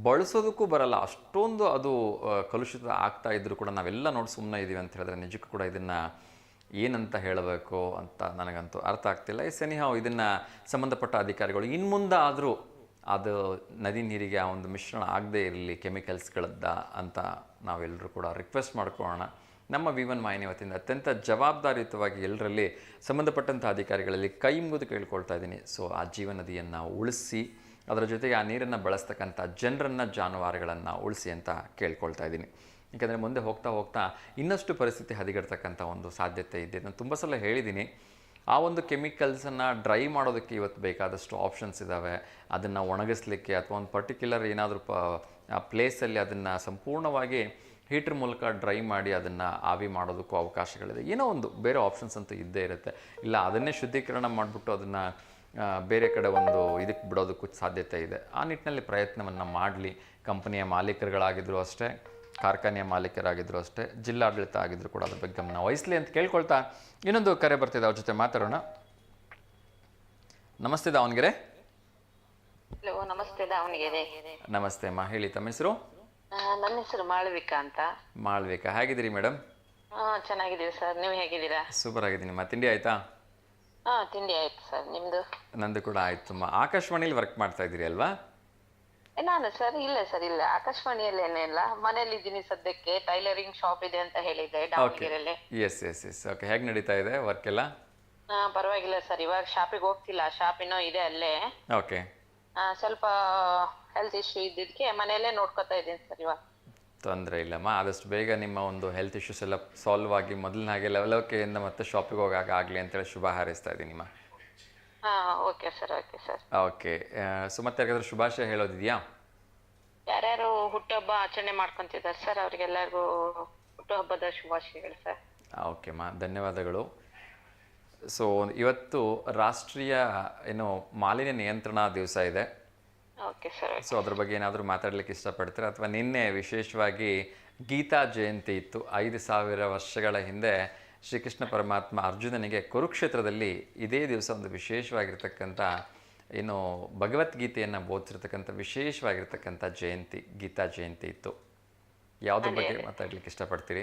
ಬಳಸೋದಕ್ಕೂ ಬರಲ್ಲ ಅಷ್ಟೊಂದು ಅದು ಕಲುಷಿತ ಆಗ್ತಾ ಇದ್ದರೂ ಕೂಡ ನಾವೆಲ್ಲ ನೋಡಿ ಸುಮ್ಮನೆ ಇದ್ದೀವಿ ಅಂತ ಹೇಳಿದ್ರೆ ನಿಜಕ್ಕೂ ಕೂಡ ಇದನ್ನು ಏನಂತ ಹೇಳಬೇಕು ಅಂತ ನನಗಂತೂ ಅರ್ಥ ಆಗ್ತಿಲ್ಲ. ಎನಿಹೌ ಇದನ್ನು ಸಂಬಂಧಪಟ್ಟ ಅಧಿಕಾರಿಗಳು ಇನ್ನು ಮುಂದೆ ಆದರೂ ಅದು ನದಿ ನೀರಿಗೆ ಆ ಒಂದು ಮಿಶ್ರಣ ಆಗದೇ ಇರಲಿ ಕೆಮಿಕಲ್ಸ್ಗಳದ್ದ ಅಂತ ನಾವೆಲ್ಲರೂ ಕೂಡ ರಿಕ್ವೆಸ್ಟ್ ಮಾಡ್ಕೊಳ್ಳೋಣ. ನಮ್ಮ ವಿ1 ವಾಹಿನಿ ವತಿಯಿಂದ ಅತ್ಯಂತ ಜವಾಬ್ದಾರಿಯುತವಾಗಿ ಎಲ್ಲರಲ್ಲಿ ಸಂಬಂಧಪಟ್ಟಂಥ ಅಧಿಕಾರಿಗಳಲ್ಲಿ ಕೈ ಮುಗಿದು ಕೇಳ್ಕೊಳ್ತಾ ಇದ್ದೀನಿ. ಸೊ ಆ ಜೀವನದಿಯನ್ನು ಉಳಿಸಿ ಅದರ ಜೊತೆಗೆ ಆ ನೀರನ್ನು ಬಳಸ್ತಕ್ಕಂಥ ಜನರನ್ನು ಜಾನುವಾರುಗಳನ್ನು ಉಳಿಸಿ ಅಂತ ಕೇಳ್ಕೊಳ್ತಾ ಇದ್ದೀನಿ. ಏಕೆಂದರೆ ಮುಂದೆ ಹೋಗ್ತಾ ಹೋಗ್ತಾ ಇನ್ನಷ್ಟು ಪರಿಸ್ಥಿತಿ ಹದಗೆಡ್ತಕ್ಕಂಥ ಒಂದು ಸಾಧ್ಯತೆ ಇದೆ. ನಾನು ತುಂಬ ಸಲ ಹೇಳಿದ್ದೀನಿ, ಆ ಒಂದು ಕೆಮಿಕಲ್ಸನ್ನು ಡ್ರೈ ಮಾಡೋದಕ್ಕೆ ಇವತ್ತು ಬೇಕಾದಷ್ಟು ಆಪ್ಷನ್ಸ್ ಇದ್ದಾವೆ. ಅದನ್ನು ಒಣಗಿಸ್ಲಿಕ್ಕೆ ಅಥವಾ ಒಂದು ಪರ್ಟಿಕ್ಯುಲರ್ ಏನಾದರೂ ಪ್ಲೇಸಲ್ಲಿ ಅದನ್ನು ಸಂಪೂರ್ಣವಾಗಿ ಹೀಟ್ರ್ ಮೂಲಕ ಡ್ರೈ ಮಾಡಿ ಅದನ್ನು ಆವಿ ಮಾಡೋದಕ್ಕೂ ಅವಕಾಶಗಳಿದೆ. ಏನೋ ಒಂದು ಬೇರೆ ಆಪ್ಷನ್ಸ್ ಅಂತೂ ಇದ್ದೇ ಇರುತ್ತೆ. ಇಲ್ಲ ಅದನ್ನೇ ಶುದ್ಧೀಕರಣ ಮಾಡಿಬಿಟ್ಟು ಅದನ್ನು ಬೇರೆ ಕಡೆ ಒಂದು ಇದಕ್ಕೆ ಬಿಡೋದಕ್ಕೂ ಸಾಧ್ಯತೆ ಇದೆ. ಆ ನಿಟ್ಟಿನಲ್ಲಿ ಪ್ರಯತ್ನವನ್ನು ಮಾಡಲಿ. ಕಂಪನಿಯ ಮಾಲೀಕರುಗಳಾಗಿದ್ದರೂ ಅಷ್ಟೇ, ಕಾರ್ಖಾನೆಯ ಮಾಲೀಕರಾಗಿದ್ದರೂ ಅಷ್ಟೇ, ಜಿಲ್ಲಾಡಳಿತ ಆಗಿದ್ದರೂ ಕೂಡ ಅದ್ರ ಬಗ್ಗೆ ಗಮನ ವಹಿಸಲಿ ಅಂತ ಕೇಳ್ಕೊಳ್ತಾ ಇನ್ನೊಂದು ಕರೆ ಬರ್ತಿದೆ, ಅವ್ರ ಜೊತೆ ಮಾತಾಡೋಣ. ನಮಸ್ತೆ ದಾವಣಗೆರೆ. ಹಲೋ, ನಮಸ್ತೆ ದಾವಣಗೆರೆ. ನಮಸ್ತೆ ಅಮ್ಮ, ಹೇಳಿ ತಮ್ಮ ಹೆಸರು? ನನ್ನ ಹೆಸರು ಮಾಳವಿಕಾ ಅಂತ. ಮಾಳ್ವಿಕಾ, ಹೇಗಿದ್ದೀರಿ ಮೇಡಮ್? ಚೆನ್ನಾಗಿದ್ದೀವಿ ಸರ್, ನೀವು ಹೇಗಿದ್ದೀರಾ? ಸೂಪರ್ ಆಗಿದ್ದೀನಿ. ತಿಂಡಿ ಆಯಿತಾ? ತಿಂಡಿ ಆಯ್ತು ಸರ್, ನಿಮ್ದು? ನಂದು ಕೂಡ ಆಯಿತು. ಆಕಾಶವಾಣಿಲಿ ವರ್ಕ್ ಮಾಡ್ತಾ ಇದ್ದೀರಿ ಅಲ್ವಾ? ನಾನು ಸರ್ ಇಲ್ಲ ಸರ್, ಇಲ್ಲ ಆಕಾಶವಾಣಿಯಲ್ಲಿ ಏನಿಲ್ಲ, ಮನೇಲಿ ಇದ್ದೀನಿ ಸದ್ಯಕ್ಕೆ. ಟೈಲರಿಂಗ್ ಶಾಪ್ ಇದೆ ಅಂತ ಹೇಳಿದ್ದೆ ದಾವಣಗೆರೆಯಲ್ಲಿ. Yes yes yes okay. ಹೇಗೆ ನಡೀತಾ ಇದೆ ವರ್ಕ್ ಎಲ್ಲ? ಪರವಾಗಿಲ್ಲ ಸರ್, ಇವಾಗ ಶಾಪಿಗೆ ಹೋಗ್ತಿಲ್ಲ, ಶಾಪ್ ಇನ್ನೂ ಇದೆ ಅಲ್ಲೇ. ಓಕೆ. ಸ್ವಲ್ಪ ಹೆಲ್ತ್ ಇಶ್ಯೂ ಇದ್ದಿದ್ದಕ್ಕೆ ಮನೆಯಲ್ಲೇ ನೋಡ್ಕೊತಾ ಇದ್ದೀನಿ ಸರ್ ಇವಾಗ. ತೊಂದರೆ ಇಲ್ಲಮ್ಮ, ಆದಷ್ಟು ಬೇಗ ನಿಮ್ಮ ಒಂದು ಹೆಲ್ತ್ ಇಶ್ಯೂಸ್ ಎಲ್ಲ ಸಾಲ್ವ್ ಆಗಿ ಮೊದಲಿನ ಹಾಗೆ ಲೆವೆಲೋಕೆಯಿಂದ ಮತ್ತೆ ಶಾಪಿಗೆ ಹೋಗಾಗ ಆಗಲಿ ಅಂತೇಳಿ ಶುಭ ಹಾರೈಸ್ತಾ ಇದ್ದೀನಿ ಅಮ್ಮ. Okay sir, okay sir. Okay. So ಮತ್ತೆ ಯಾರಿಗಾದ್ರೂ ಶುಭಾಶಯ ಹೇಳೋದಿದೆಯಾ? ಯಾರ್ಯಾರು ಹುಟ್ಟುಹಬ್ಬ ಆಚರಣೆ ಮಾಡ್ಕೊತಿದ್ದಾರೆ ಸರ್, ಅವ್ರಿಗೆಲ್ಲರಿಗೂ ಹುಟ್ಟುಹಬ್ಬದ ಶುಭಾಶಯಗಳು ಸರ್. ಓಕೆ ಅಮ್ಮ, ಧನ್ಯವಾದಗಳು. ಸೊ ಇವತ್ತು ರಾಷ್ಟ್ರೀಯ ಮಾಲಿನ್ಯ ನಿಯಂತ್ರಣ ದಿವಸ ಇದೆ. Okay sir. ಸೊ ಅದ್ರ ಬಗ್ಗೆ ಏನಾದರೂ ಮಾತಾಡಲಿಕ್ಕೆ ಇಷ್ಟಪಡ್ತೀರಾ? ಅಥವಾ ನಿನ್ನೆ ವಿಶೇಷವಾಗಿ ಗೀತಾ ಜಯಂತಿ ಇತ್ತು. 5,000 ವರ್ಷಗಳ ಹಿಂದೆ ಶ್ರೀಕೃಷ್ಣ ಪರಮಾತ್ಮ ಅರ್ಜುನನಿಗೆ ಕುರುಕ್ಷೇತ್ರದಲ್ಲಿ ಇದೇ ದಿವಸ ಒಂದು ವಿಶೇಷವಾಗಿರ್ತಕ್ಕಂಥ ಭಗವದ್ಗೀತೆಯನ್ನು ಬೋಧಿಸಿರ್ತಕ್ಕಂಥ ವಿಶೇಷವಾಗಿರ್ತಕ್ಕಂಥ ಜಯಂತಿ, ಗೀತಾ ಜಯಂತಿ ಇತ್ತು. ಯಾವುದ್ರ ಬಗ್ಗೆ ಮಾತಾಡಲಿಕ್ಕೆ ಇಷ್ಟಪಡ್ತೀರಿ?